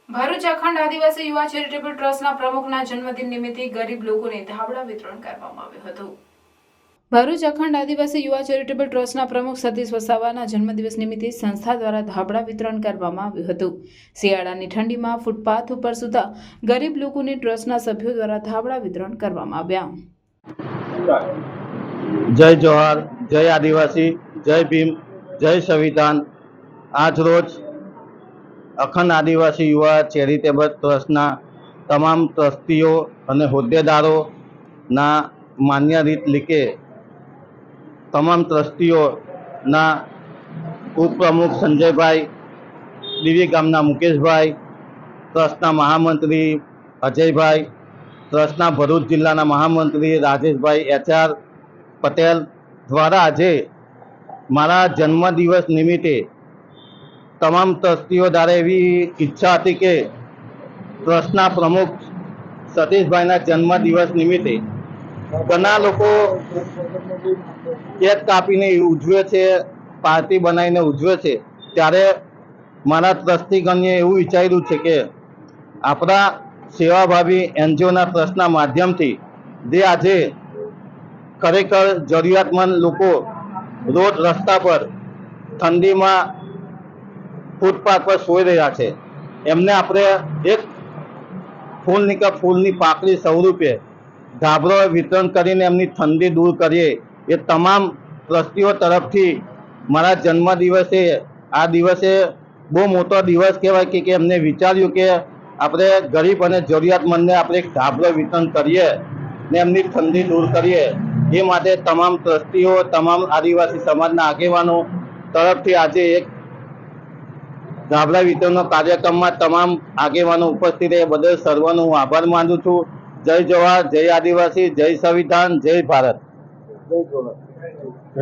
ભરૂચ અખંડ આદિવાસી યુવા ચેરિટેબલ ટ્રસ્ટના પ્રમુખના જન્મદિન નિમિત્તે ગરીબ લોકોને ધાબળા વિતરણ કરવામાં આવ્યું હતું। ભરૂચ અખંડ આદિવાસી યુવા ચેરિટેબલ ટ્રસ્ટના પ્રમુખ સતીશ વસાવાના જન્મદિવસ નિમિત્તે સંસ્થા દ્વારા ધાબળા વિતરણ કરવામાં આવ્યું હતું। શિયાળાની ઠંડીમાં ફૂટપાથ ઉપર સૂતા ગરીબ લોકોને ટ્રસ્ટના સભ્યો દ્વારા ધાબળા વિતરણ કરવામાં આવ્યા। જય જોહાર, જય આદિવાસી, જય ભીમ, જય સંવિધાન। આજ રોજ અખંડ આદિવાસી યુવા ચેરિટેબલ ટ્રસ્ટના તમામ ટ્રસ્ટીઓ અને હોદ્દેદારોના માન્ય રીત લીકે તમામ ટ્રસ્ટીઓના ઉપપ્રમુખ સંજયભાઈ, દીવી ગામના મુકેશભાઈ, ટ્રસ્ટના મહામંત્રી અજયભાઈ, ટ્રસ્ટના ભરૂચ જિલ્લાના મહામંત્રી રાજેશભાઈ HR પટેલ દ્વારા આજે મારા જન્મદિવસ નિમિત્તે તમામ ટ્રસ્ટીઓ દ્વારા એવી ઈચ્છા હતી કે ટ્રસ્ટના પ્રમુખ સતીશભાઈના જન્મદિવસ નિમિત્તે ઘણા લોકો કેક કાપીને ઉજવે છે, પાર્ટી બનાવીને ઉજવે છે, ત્યારે મારા ટ્રસ્ટીગણએ એવું વિચાર્યું છે કે આપણા સેવાભાવી NGOના ટ્રસ્ટના માધ્યમથી જે આજે ખરેખર જરૂરિયાતમંદ લોકો રોડ રસ્તા પર ઠંડીમાં ફૂટપાથ પર સૂઈ રહ્યા છે, એમને આપણે એક ફૂલની પાકડી સ્વરૂપે ધાબળો વિતરણ કરીને એમની ઠંડી દૂર કરીએ એ તમામ ટ્રસ્ટીઓ તરફથી મારા જન્મદિવસે આ દિવસે બહુ મોટો દિવસ કહેવાય કે એમને વિચાર્યું કે આપણે ગરીબ અને જરૂરિયાતમંદને આપણે એક ધાબળો વિતરણ કરીએ ને એમની ઠંડી દૂર કરીએ। એ માટે તમામ ટ્રસ્ટીઓ, તમામ આદિવાસી સમાજના આગેવાનો તરફથી આજે એક ધાબળા વિતરણનો કાર્યક્રમમાં તમામ આગેવાનો ઉપસ્થિત રહે બદલ સર્વનો હું આભાર માનું છું। જય જોહાર, જય આદિવાસી, જય સંવિધાન, જય ભારત। જય જોહાર।